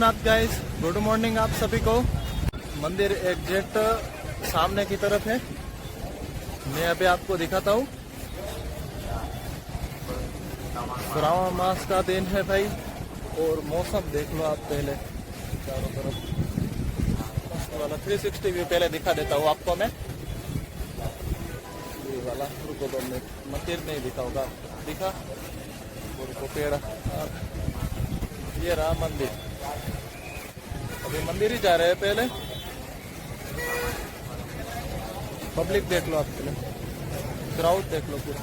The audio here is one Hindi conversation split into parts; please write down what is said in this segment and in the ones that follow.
जगन्नाथ गाइस, गुड मॉर्निंग आप सभी को। मंदिर एग्जैक्ट सामने की तरफ है, मैं अभी आपको दिखाता हूँ। श्रावण मास का दिन है भाई, और मौसम देख लो आप पहले चारों तरफ वाला 360 व्यू पहले दिखा देता हूँ आपको मैं। ये वाला रुको 2 मिनट, मंदिर नहीं दिखा होगा, दिखा रुको पेड़, ये रहा मंदिर। अभी मंदिर ही जा रहे हैं, पहले पब्लिक देख लो आप, पहले क्राउड देख लो पूरा।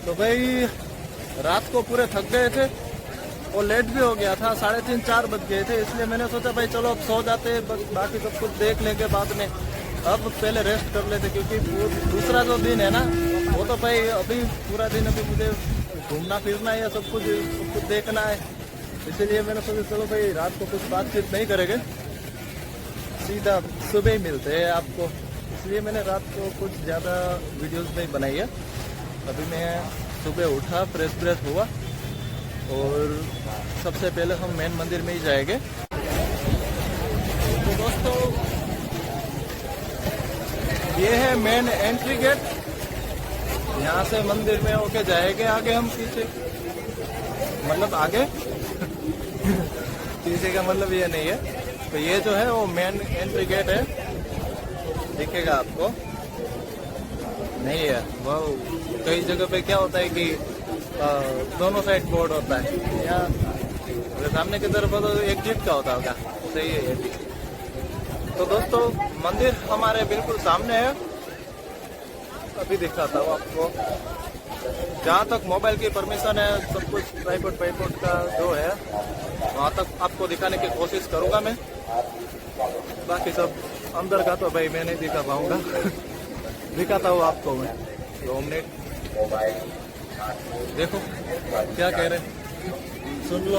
तो भाई रात को पूरे थक गए थे और लेट भी हो गया था, 3:30-4 बज गए थे, इसलिए मैंने सोचा भाई चलो अब सो जाते, बाकी सब कुछ देख लेंगे बाद में। अब पहले रेस्ट कर लेते, क्योंकि दूसरा जो दिन है ना, वो तो भाई अभी पूरा दिन अभी मुझे घूमना फिरना है, सब कुछ देखना है। इसीलिए मैंने सोचा चलो भाई रात को कुछ बातचीत नहीं करेंगे, सीधा सुबह ही मिलते हैं आपको। इसलिए मैंने रात को कुछ ज़्यादा वीडियोस नहीं बनाई है। अभी मैं सुबह उठा, फ्रेश हुआ, और सबसे पहले हम मेन मंदिर में ही जाएंगे। तो दोस्तों ये है मेन एंट्री गेट, यहाँ से मंदिर में होके जाएंगे आगे हम पीछे, मतलब आगे पीछे का मतलब ये नहीं है। तो ये जो है वो मेन एंट्री गेट है, दिखेगा आपको नहीं है वो। कई जगह पे क्या होता है कि दोनों साइड बोर्ड होता है, या सामने की तरफ तो एग्जिट का होता होगा, सही है ये भी। तो दोस्तों मंदिर हमारे बिल्कुल सामने है, अभी दिखाता हूँ आपको। जहाँ तक मोबाइल की परमिशन है, सब कुछ ट्राइपॉड का जो है वहाँ तक आपको दिखाने की कोशिश करूँगा मैं। बाकी सब अंदर का तो भाई मैं नहीं दिखा पाऊँगा दिखाता हूँ आपको मैं 2 मिनट। देखो क्या कह रहे, सुन लो।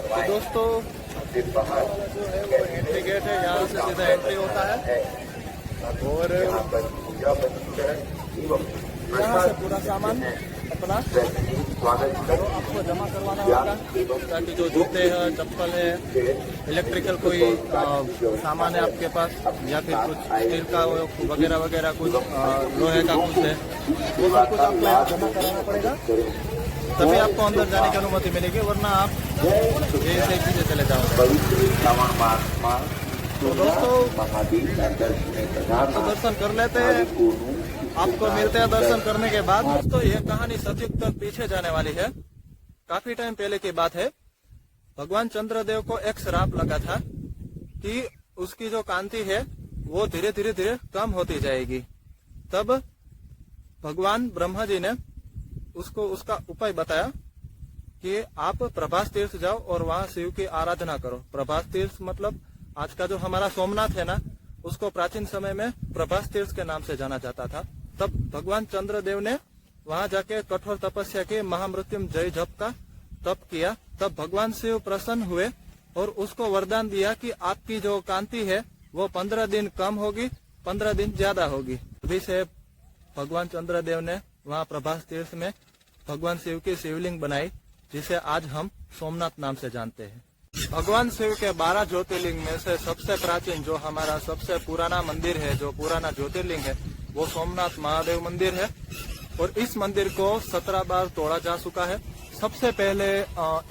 तो दोस्तों जो है वो एंट्री गेट है, यहाँ से सीधा एंट्री होता है, और यहाँ से पूरा सामान अपना तो आपको जमा करवाना होगा, ताकि जो जूते हैं, चप्पल है, इलेक्ट्रिकल कोई सामान है आपके पास, या फिर कुछ स्टील का वगैरह वगैरह कुछ लोहे का कुछ है, वो सब कुछ आपको यहाँ जमा कराना पड़ेगा, तभी आपको अंदर जाने की अनुमति मिलेगी, वरना आप ऐसे चीजें चले जाओ। तो दोस्तों आपको दर्शन कर लेते हैं, आपको मिलते हैं दर्शन करने के बाद। दोस्तों ये कहानी सतयुग तक पीछे जाने वाली है। काफी टाइम पहले की बात है, भगवान चंद्रदेव को एक श्राप लगा था कि उसकी जो कांति है वो धीरे धीरे कम होती जाएगी। तब भगवान ब्रह्मा जी ने उसको उसका उपाय बताया कि आप प्रभास तीर्थ जाओ और वहाँ शिव की आराधना करो। प्रभास तीर्थ मतलब आज का जो हमारा सोमनाथ है ना, उसको प्राचीन समय में प्रभास तीर्थ के नाम से जाना जाता था। तब भगवान चंद्रदेव ने वहां जाके कठोर तपस्या की, महामृत्युंजय जप का तप किया। तब भगवान शिव प्रसन्न हुए और उसको वरदान दिया कि आपकी जो कांति है वो 15 दिन कम होगी, 15 दिन ज्यादा होगी। अभी से भगवान चंद्रदेव ने वहाँ प्रभास तीर्थ में भगवान शिव की शिवलिंग बनाई, जिसे आज हम सोमनाथ नाम से जानते हैं। भगवान शिव के 12 ज्योतिर्लिंग में से सबसे प्राचीन, जो हमारा सबसे पुराना मंदिर है, जो पुराना ज्योतिर्लिंग है, वो सोमनाथ महादेव मंदिर है। और इस मंदिर को 17 बार तोड़ा जा चुका है। सबसे पहले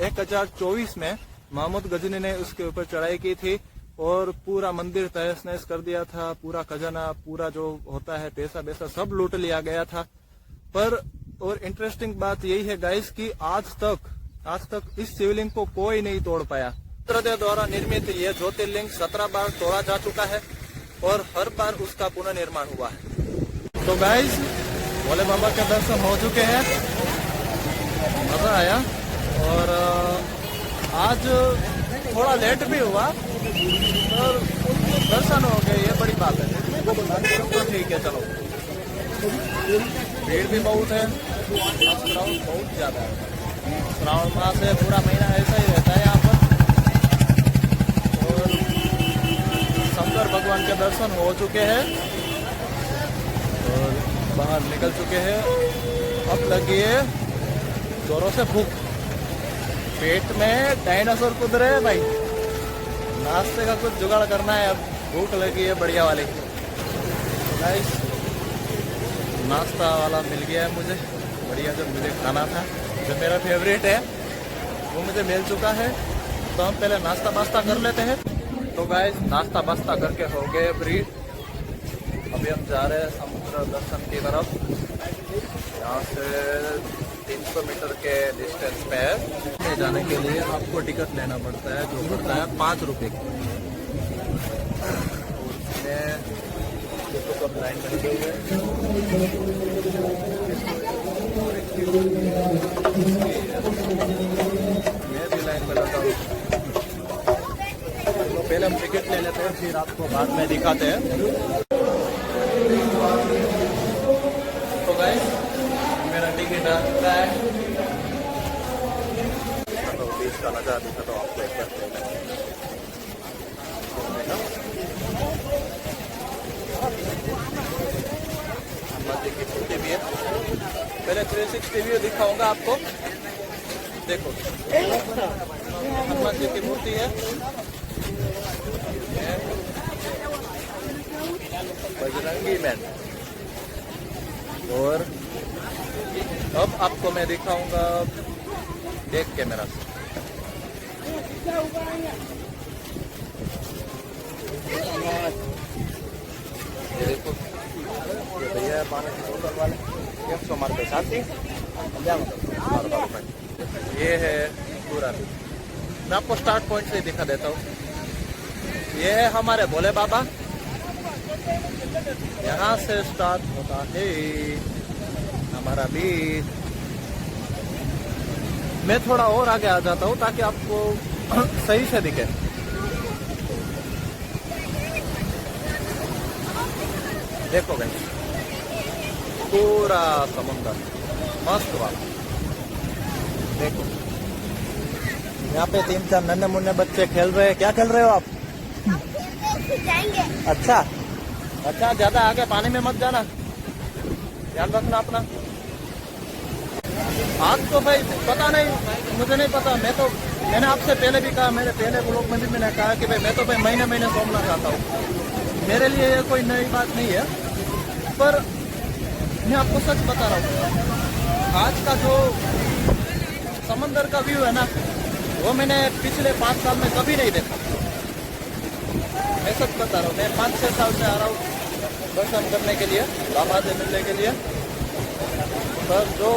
1024 में महमूद गजनी ने उसके ऊपर चढ़ाई की थी और पूरा मंदिर तहस नहस कर दिया था। पूरा खजाना, पूरा जो होता है पैसा सब लूट लिया गया था। पर और इंटरेस्टिंग बात यही है गाइस कि आज तक इस शिवलिंग को कोई नहीं तोड़ पाया। चंद्रदेव द्वारा निर्मित यह ज्योतिर्लिंग 17 बार तोड़ा जा चुका है और हर बार उसका पुनर्निर्माण हुआ है। तो गाइस भोले बाबा के दर्शन हो चुके हैं, मजा आया। और आज थोड़ा लेट भी हुआ और दर्शन हो गए, ये बड़ी बात है। तो ठीक है, चलो। भीड़ भी बहुत है। श्रावण बहुत ज्यादा है। श्रावण मास है, पूरा महीना ऐसा ही रहता है यहाँ पर। और शंकर भगवान के दर्शन हो चुके हैं और बाहर निकल चुके हैं। अब लगी है जोरों से भूख, पेट में डायनासोर कूद रहे हैं भाई। नाश्ते का कुछ जुगाड़ करना है, अब भूख लगी है बढ़िया वाली। गाइस नाश्ता वाला मिल गया है मुझे, बढ़िया जो मुझे खाना था, जो मेरा फेवरेट है वो मुझे मिल चुका है। तो हम पहले नाश्ता वास्ता कर लेते हैं। तो गाइस नाश्ता वास्ता करके हो गए फ्री। अभी हम जा रहे हैं समुद्र दर्शन की तरफ। यहाँ से 300 मीटर के डिस्टेंस पे है। जाने के लिए आपको टिकट लेना पड़ता है, जो पड़ता है 5 रुपये की। उसमें लाइन में लगे हुए मैं भी लाइन में लगा हूँ। तो पहले हम टिकट ले लेते हैं, फिर आपको बाद में दिखाते हैं। तो गाइस मेरा टिकट आ चुका है। तो बीच का नजारा दिखा तो आपको एक बार की मूर्ति भी है। पहले 360 व्यू दिखाऊंगा आपको। देखो हनुमान जी की मूर्ति है, बजरंगी मैन। और अब आपको मैं दिखाऊंगा बैक कैमरा से। ये देखो ये भैया पानी की बोतल वाले 100 हमारे पे साथी। ये है पूरा भी, मैं आपको स्टार्ट पॉइंट से दिखा देता हूँ। ये है हमारे भोले बाबा, यहाँ से स्टार्ट होता है हमारा बीच। मैं थोड़ा और आगे आ जाता हूँ ताकि आपको सही से दिखे। देखो भाई पूरा समुद्र मस्त वाला। देखो यहाँ पे 3-4 नन्हे मुन्ने बच्चे खेल रहे हैं। क्या खेल रहे हो आप? जाएंगे। अच्छा ज्यादा आगे पानी में मत जाना, ध्यान रखना अपना। आज तो भाई पता नहीं, मुझे नहीं पता। मैंने आपसे पहले भी कहा, मेरे पहले ब्लॉग में भी मैंने कहा कि भाई मैं तो भाई महीने महीने घूमना चाहता हूँ। मेरे लिए ये कोई नई बात नहीं है, पर मैं आपको सच बता रहा हूँ। आज का जो समंदर का व्यू है ना, वो मैंने पिछले 5 साल में कभी नहीं देखा। मैं सच बता रहा हूँ। मैं 5-6 साल से आ रहा हूँ दर्शन करने के लिए, बाबा से मिलने के लिए। पर जो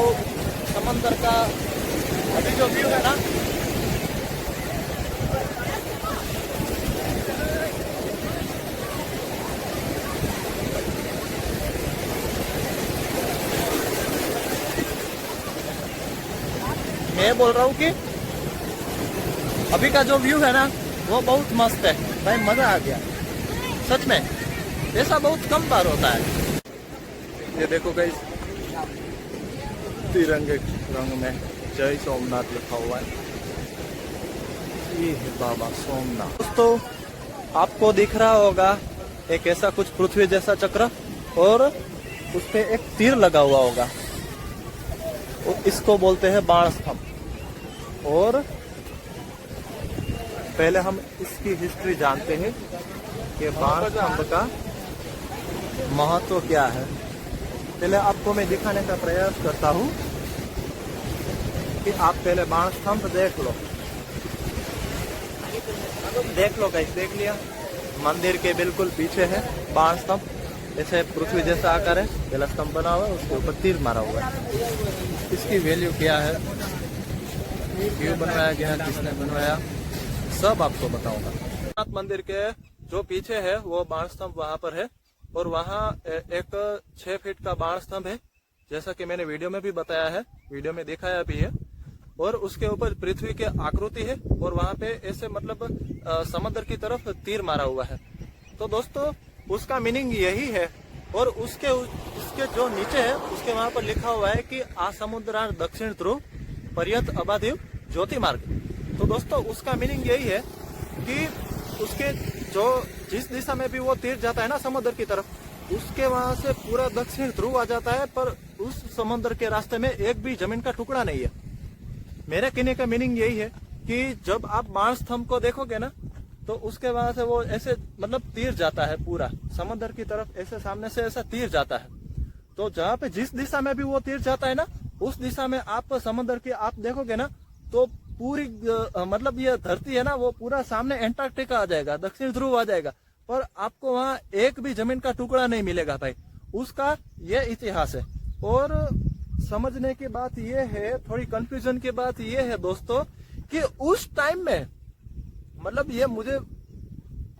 समंदर का अभी जो व्यू है ना, मैं बोल रहा हूँ कि अभी का जो व्यू है ना, वो बहुत मस्त है भाई। मजा आ गया सच में, ऐसा बहुत कम बार होता है। ये देखो गाइस, तिरंगे रंग में जय सोमनाथ लिखा हुआ है। ये है बाबा सोमनाथ। दोस्तों आपको दिख रहा होगा एक ऐसा कुछ पृथ्वी जैसा चक्र, और उस पे एक तीर लगा हुआ होगा। इसको बोलते हैं बाण स्तंभ। और पहले हम इसकी हिस्ट्री जानते हैं कि बाण स्तंभ का महत्व क्या है। पहले आपको मैं दिखाने का प्रयास करता हूँ कि आप पहले बाण स्तंभ देख लो। देख लो गाइस, देख लिया? मंदिर के बिल्कुल पीछे है बाण स्तंभ। ऐसे पृथ्वी जैसा आकार है, पहला स्तंभ बना हुआ है, उसके ऊपर तीर मारा हुआ है। इसकी वैल्यू क्या है, क्यों बनवाया गया, किसने बनवाया, सब आपको बताऊंगा। नाथ मंदिर के जो पीछे है वो बाण स्तंभ वहां पर है, और वहाँ एक 6 फीट का बाण स्तंभ है, जैसा कि मैंने वीडियो में भी बताया है, वीडियो में दिखाया भी है। और उसके ऊपर पृथ्वी की आकृति है, और वहाँ पे ऐसे मतलब समुद्र की तरफ तीर मारा हुआ है। तो दोस्तों उसका मीनिंग यही है और उसके जो नीचे है उसके वहां पर लिखा हुआ है कि आ समुद्रार दक्षिण ध्रुव पर्यत अबाधिव ज्योति मार्ग। तो दोस्तों उसका मीनिंग यही है कि उसके जो जिस दिशा में भी वो तीर जाता है ना समुद्र की तरफ, उसके वहां से पूरा दक्षिण ध्रुव आ जाता है, पर उस समुद्र के रास्ते में एक भी जमीन का टुकड़ा नहीं है। मेरे कहने का मीनिंग यही है कि जब आप बाण स्तंभ को देखोगे ना, तो उसके वहां से वो ऐसे मतलब तीर जाता है पूरा समुद्र की तरफ, ऐसे सामने से ऐसा तीर जाता है। तो जहाँ पे जिस दिशा में भी वो तीर जाता है ना, उस दिशा में आप समुद्र की आप देखोगे ना, तो पूरी मतलब ये धरती है ना, वो पूरा सामने एंटार्क्टिका आ जाएगा, दक्षिण ध्रुव आ जाएगा, पर आपको वहाँ एक भी जमीन का टुकड़ा नहीं मिलेगा भाई। उसका ये इतिहास है। और समझने की बात ये है, थोड़ी कंफ्यूजन की बात ये है दोस्तों, कि उस टाइम में मतलब ये मुझे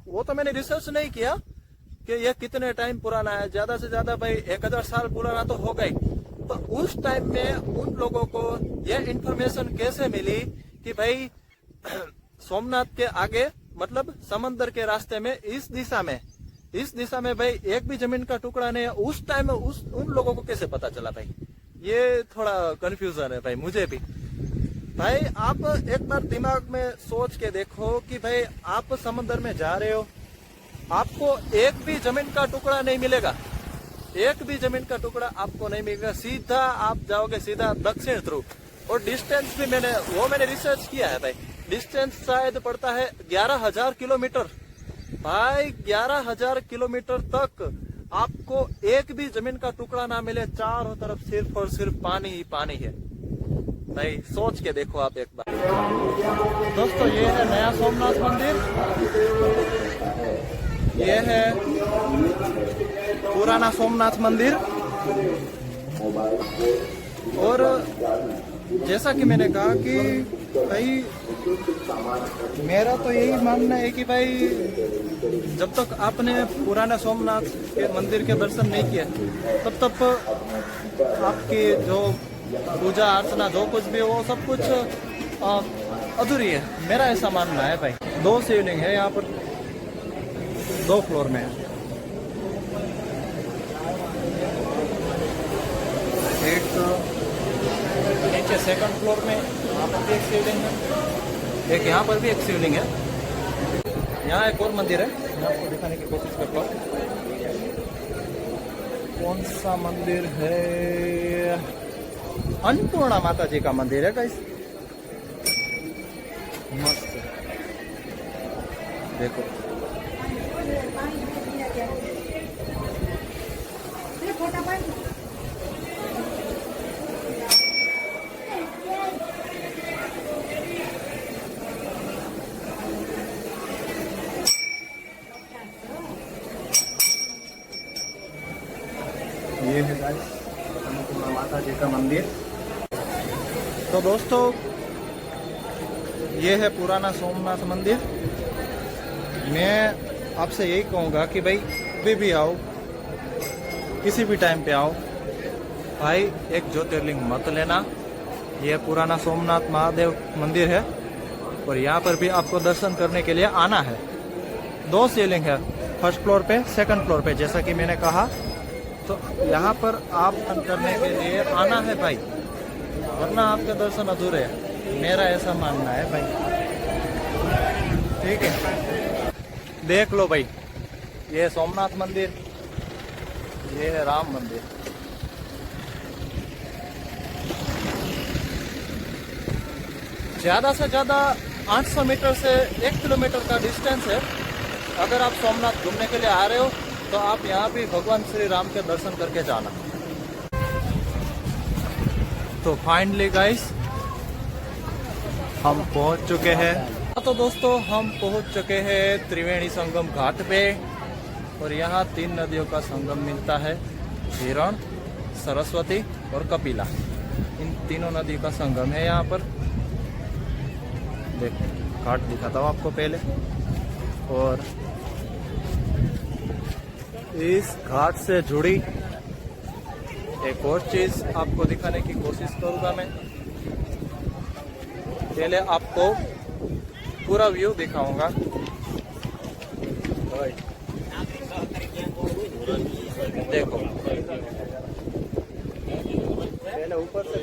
वो तो मैंने रिसर्च नहीं किया कि ये कितने टाइम पुराना है, ज्यादा से ज्यादा भाई 1000 साल पुराना तो होगा ही। तो उस टाइम में उन लोगों को ये इंफॉर्मेशन कैसे मिली कि भाई सोमनाथ के आगे मतलब समंदर के रास्ते में इस दिशा में भाई एक भी जमीन का टुकड़ा नहीं है। उस टाइम में उन लोगों को कैसे पता चला भाई, ये थोड़ा कंफ्यूजन है भाई मुझे भी। भाई आप एक बार दिमाग में सोच के देखो कि भाई आप समंदर में जा रहे हो, आपको एक भी जमीन का टुकड़ा नहीं मिलेगा, एक भी जमीन का टुकड़ा आपको नहीं मिलेगा। सीधा आप जाओगे सीधा दक्षिण ध्रुव। और डिस्टेंस भी मैंने रिसर्च किया है भाई, डिस्टेंस शायद पड़ता है 11,000 किलोमीटर। भाई 11,000 किलोमीटर तक आपको एक भी जमीन का टुकड़ा ना मिले, चारों तरफ सिर्फ और सिर्फ पानी ही पानी है भाई। सोच के देखो आप एक बार। दोस्तों ये है नया सोमनाथ मंदिर, ये है पुराना सोमनाथ मंदिर। और जैसा कि मैंने कहा कि भाई मेरा तो यही मानना है कि भाई जब तक आपने पुराना सोमनाथ के मंदिर के दर्शन नहीं किए तब तक आपकी जो पूजा अर्चना जो कुछ भी वो सब कुछ अधूरी है, मेरा ऐसा मानना है भाई। 2 शिवलिंग है यहाँ पर, 2 फ्लोर में। एक नीचे 2nd फ्लोर में यहाँ पर भी एक शिवलिंग है, एक यहाँ पर भी एक शिवलिंग है। यहाँ एक और मंदिर है, मैं आपको दिखाने की कोशिश करता हूँ। कौन सा मंदिर है? अन्नपूर्णा माता जी का मंदिर है गाइस, मस्त देखो। ये है गाइस अन्नपूर्णा माता जी का मंदिर। तो दोस्तों ये है पुराना सोमनाथ मंदिर। मैं आपसे यही कहूँगा कि भाई कभी भी आओ, किसी भी टाइम पे आओ भाई, एक ज्योतिर्लिंग मत लेना। यह पुराना सोमनाथ महादेव मंदिर है और यहाँ पर भी आपको दर्शन करने के लिए आना है। 2 शिवलिंग है, 1st फ्लोर पे 2nd फ्लोर पे, जैसा कि मैंने कहा। तो यहाँ पर आप दर्शन करने के लिए आना है भाई, वरना आपके दर्शन अधूरे हैं, मेरा ऐसा मानना है भाई। ठीक है, देख लो भाई, ये है सोमनाथ मंदिर, ये है राम मंदिर। ज्यादा से ज्यादा 800 मीटर से 1 किलोमीटर का डिस्टेंस है। अगर आप सोमनाथ घूमने के लिए आ रहे हो तो आप यहाँ भी भगवान श्री राम के दर्शन करके जाना। तो फाइनली गाइस हम पहुंच चुके हैं। तो दोस्तों हम पहुंच चुके हैं त्रिवेणी संगम घाट पे, और यहाँ 3 नदियों का संगम मिलता है, हिरण, सरस्वती और कपिला। इन तीनों नदी का संगम है यहाँ पर। देखो घाट दिखाता हूँ आपको पहले, और इस घाट से जुड़ी एक और चीज आपको दिखाने की कोशिश करूंगा मैं। पहले आपको पूरा व्यू दिखाऊंगा। देखो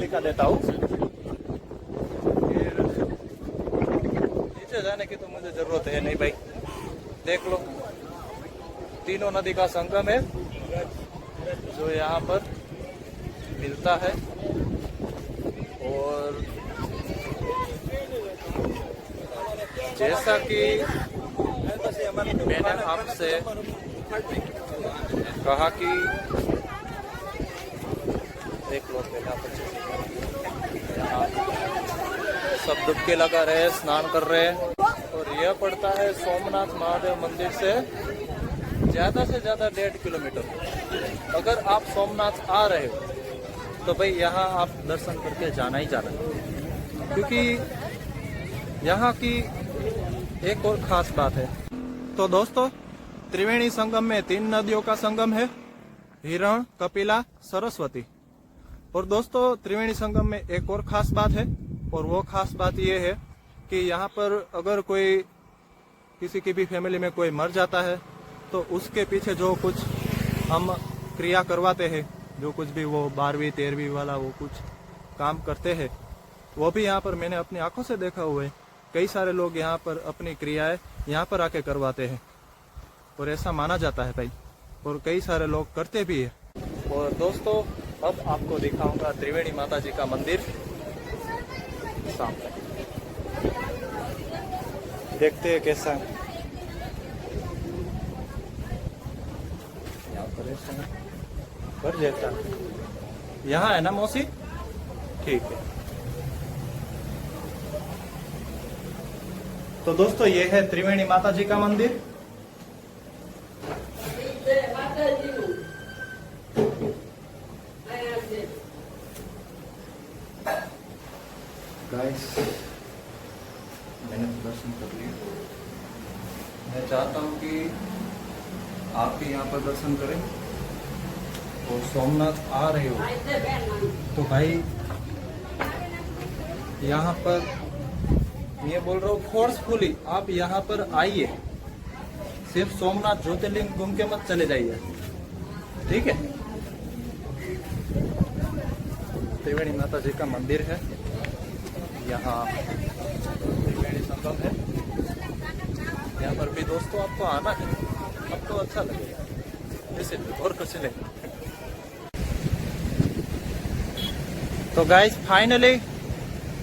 दिखा देता हूँ। फिर नीचे जाने की तो मुझे जरूरत है नहीं भाई। देख लो, तीनों नदी का संगम है जो यहाँ पर मिलता है। और जैसा कि मैंने आपसे कहा कि देख लो पहले यहाँ सब डुबकी लगा रहे, स्नान कर रहे हैं। और यह पड़ता है सोमनाथ महादेव मंदिर से ज्यादा से ज्यादा 1.5 किलोमीटर। अगर आप सोमनाथ आ रहे हो तो भाई यहाँ आप दर्शन करके जाना ही जाना, क्योंकि यहाँ की एक और खास बात है। तो दोस्तों, त्रिवेणी संगम में 3 नदियों का संगम है, हिरण, कपिला, सरस्वती। और दोस्तों, त्रिवेणी संगम में एक और खास बात है, और वो खास बात ये है कि यहाँ पर अगर कोई किसी की भी फैमिली में कोई मर जाता है तो उसके पीछे जो कुछ हम क्रिया करवाते हैं, जो कुछ भी वो 12वीं 13वीं वाला वो कुछ काम करते हैं, वो भी यहाँ पर मैंने अपनी आंखों से देखा हुआ है। कई सारे लोग यहाँ पर अपनी क्रियाएं यहाँ पर आके करवाते हैं और ऐसा माना जाता है भाई, और कई सारे लोग करते भी है। और दोस्तों, अब आपको दिखाऊंगा त्रिवेणी माता जी का मंदिर सामने, देखते हैं कैसा है। यहाँ पर ऐसा कर देता, यहाँ है ना मौसी, ठीक है। तो दोस्तों, ये है त्रिवेणी माता जी का मंदिर। गाइस, मैंने दर्शन कर लिया। मैं चाहता हूँ कि आप भी यहाँ पर दर्शन करें। और सोमनाथ आ रहे हो तो भाई यहाँ पर मैं बोल रहा हूँ फोर्सफुली आप यहाँ पर आइए, सिर्फ सोमनाथ ज्योतिर्लिंग घूम के मत चले जाइए, ठीक है। त्रिवेणी माता जी का मंदिर है, यहाँ त्रिवेणी संगम है। यहाँ पर भी दोस्तों आपको आना है, आपको अच्छा लगेगा, जैसे और कुछ नहीं। तो गाइस, फाइनली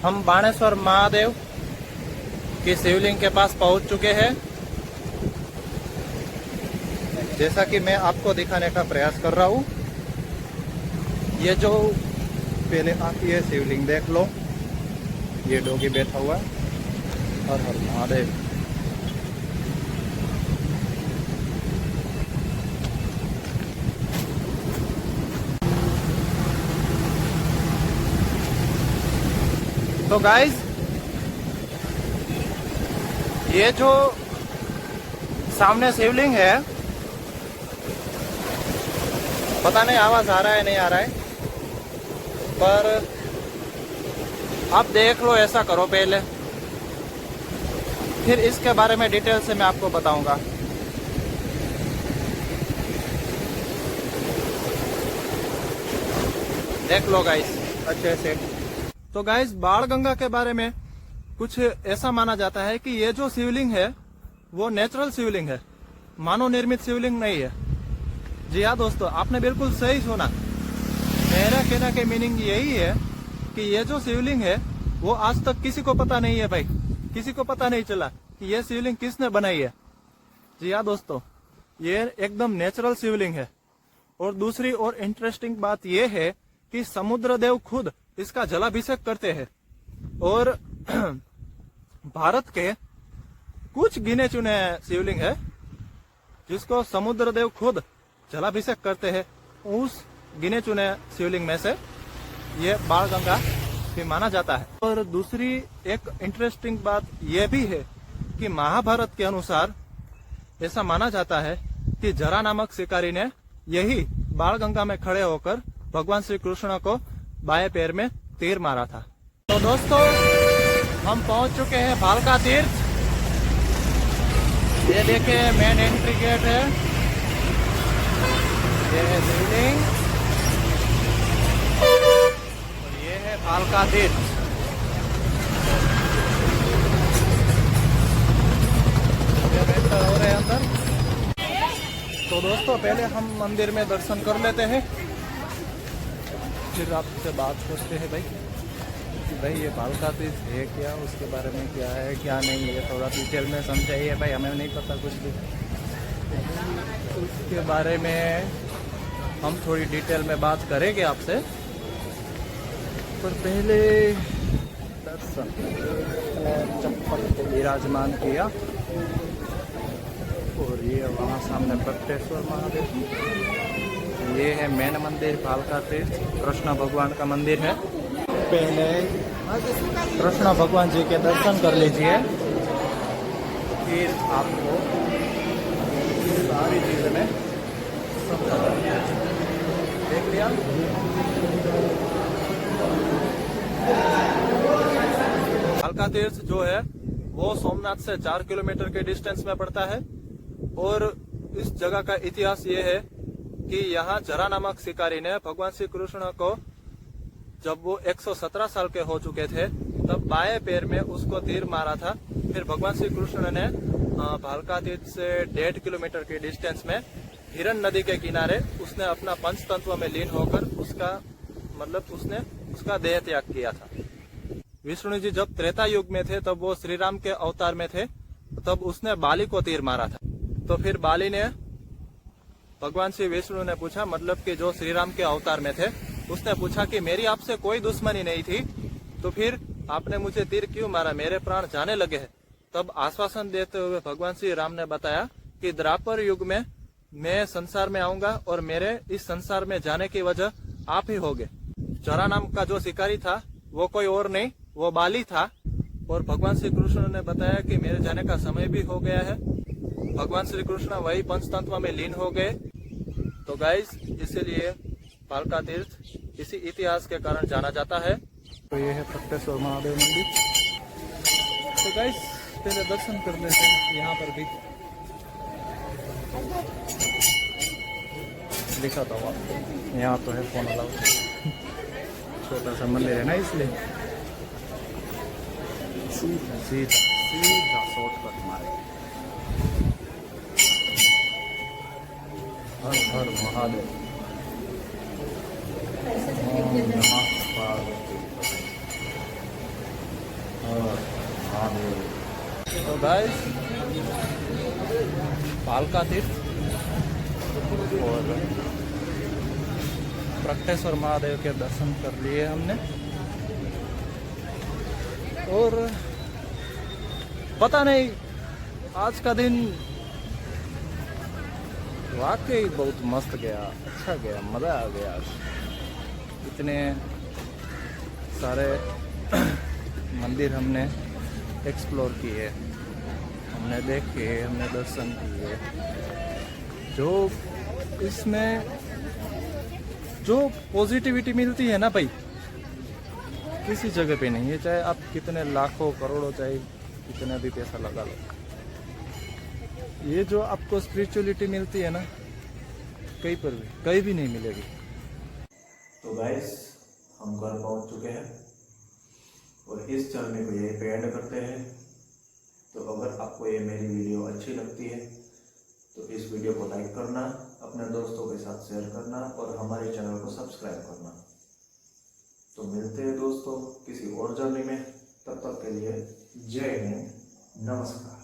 हम बाणेश्वर महादेव की शिवलिंग के पास पहुंच चुके हैं। जैसा कि मैं आपको दिखाने का प्रयास कर रहा हूं, ये जो पहले आती है शिवलिंग देख लो, ये डोगी बैठा हुआ है, हर हर महादेव। तो गाइस, ये जो सामने शिवलिंग है, पता नहीं आवाज आ रहा है नहीं आ रहा है, पर आप देख लो, ऐसा करो पहले, फिर इसके बारे में डिटेल से मैं आपको बताऊंगा। देख लो गाइस अच्छे से। तो गाइस, बाणगंगा के बारे में कुछ ऐसा माना जाता है कि ये जो शिवलिंग है वो नेचुरल शिवलिंग है, मानव निर्मित शिवलिंग नहीं है। जी हाँ दोस्तों, आपने बिल्कुल सही सुना। मेरा कहने के मीनिंग यही है कि ये जो शिवलिंग है वो आज तक किसी को पता नहीं है भाई, किसी को पता नहीं चला कि ये शिवलिंग किसने बनाई है। जी हाँ दोस्तों, ये एकदम नेचुरल शिवलिंग है। और दूसरी और इंटरेस्टिंग बात ये है कि समुद्र देव खुद इसका जलाभिषेक करते हैं। और भारत के कुछ गिने चुने शिवलिंग है जिसको समुद्र देव खुद जलाभिषेक करते हैं। उस गिने चुने शिवलिंग में से ये बाणगंगा भी माना जाता है। और दूसरी एक इंटरेस्टिंग बात यह भी है कि महाभारत के अनुसार ऐसा माना जाता है कि जरा नामक शिकारी ने यही बाणगंगा में खड़े होकर भगवान श्री कृष्ण को बाएं पैर में तीर मारा था। तो दोस्तों, हम पहुंच चुके हैं भालका तीर्थ। ये देखिए मेन एंट्री गेट है, ये है शिवलिंग और ये है भालका तीर्थ। एंटर हो रहे हैं अंदर। तो दोस्तों पहले हम मंदिर में दर्शन कर लेते हैं, फिर आपसे बात करते हैं भाई कि भाई ये भालका तीर्थ है क्या, उसके बारे में क्या है क्या नहीं है, थोड़ा डिटेल में समझाइए भाई, हमें नहीं पता कुछ भी। उसके बारे में हम थोड़ी डिटेल में बात करेंगे आपसे, पर पहले दर्शन चप्पल को विराजमान किया। और ये वहाँ सामने प्रकटेश्वर महादेव, ये है मेन मंदिर भालका तीर्थ, कृष्ण भगवान का मंदिर है। पहले कृष्ण भगवान जी के दर्शन कर लीजिए, फिर आपको सारी चीज़ें में समझा देख लिया। भालका तीर्थ जो है वो सोमनाथ से 4 किलोमीटर के डिस्टेंस में पड़ता है। और इस जगह का इतिहास ये है कि यहाँ जरा नामक शिकारी ने भगवान श्री कृष्ण को, जब वो 117 साल के हो चुके थे, तब बाएं पैर में उसको तीर मारा था। फिर भगवान श्री कृष्ण ने भालका तीर्थ से 1.5 किलोमीटर के डिस्टेंस में हिरन नदी के किनारे उसने अपना पंचतत्व में लीन होकर उसने उसका देह त्याग किया था। विष्णु जी जब त्रेता युग में थे तब वो श्री राम के अवतार में थे, तब उसने बाली को तीर मारा था। तो फिर बाली ने भगवान श्री विष्णु ने पूछा, मतलब कि जो श्री राम के अवतार में थे, उसने पूछा कि मेरी आपसे कोई दुश्मनी नहीं थी, तो फिर आपने मुझे तीर क्यों मारा, मेरे प्राण जाने लगे हैं। तब आश्वासन देते हुए भगवान श्री राम ने बताया कि द्वापर युग में मैं संसार में आऊंगा और मेरे इस संसार में जाने की वजह आप ही होगे। जरा नाम का जो शिकारी था वो कोई और नहीं, वो बाली था। और भगवान श्री कृष्ण ने बताया कि मेरे जाने का समय भी हो गया है। भगवान श्री कृष्ण वही पंचतत्व में लीन हो गए। तो गाइस, इसीलिए भालका तीर्थ इसी इतिहास के कारण जाना जाता है। तो ये है प्रकटेश्वर महादेव मंदिर। तो गाइस पहले दर्शन कर लेते हैं। यहाँ पर भी लिखा था आपको, यहाँ तो है फोन अलाउ। छोटा सा मंदिर है ना, इसलिए सीधा शॉर्टकट मारे। हर हर महादेव। ओम नमः पार्वती हर महादेव। तो गाइस भालका तीर्थ और प्रकटेश्वर महादेव के दर्शन कर लिए हमने। और पता नहीं, आज का दिन वाकई बहुत मस्त गया, अच्छा गया, मज़ा आ गया। इतने सारे मंदिर हमने एक्सप्लोर किए, हमने देखे, हमने दर्शन किए। जो इसमें जो पॉजिटिविटी मिलती है ना भाई, किसी जगह पे नहीं है। चाहे आप कितने लाखों करोड़ों, चाहे कितना भी पैसा लगा लो, ये जो आपको स्पिरिचुअलिटी मिलती है ना, कहीं भी नहीं मिलेगी। तो गाइस, हम घर पहुंच चुके हैं और इस जर्नी को यहीं पे एंड करते हैं। तो अगर आपको ये मेरी वीडियो अच्छी लगती है तो इस वीडियो को लाइक करना, अपने दोस्तों के साथ शेयर करना और हमारे चैनल को सब्सक्राइब करना। तो मिलते हैं दोस्तों किसी और जर्नी में, तब तक के लिए जय हिंद, नमस्कार।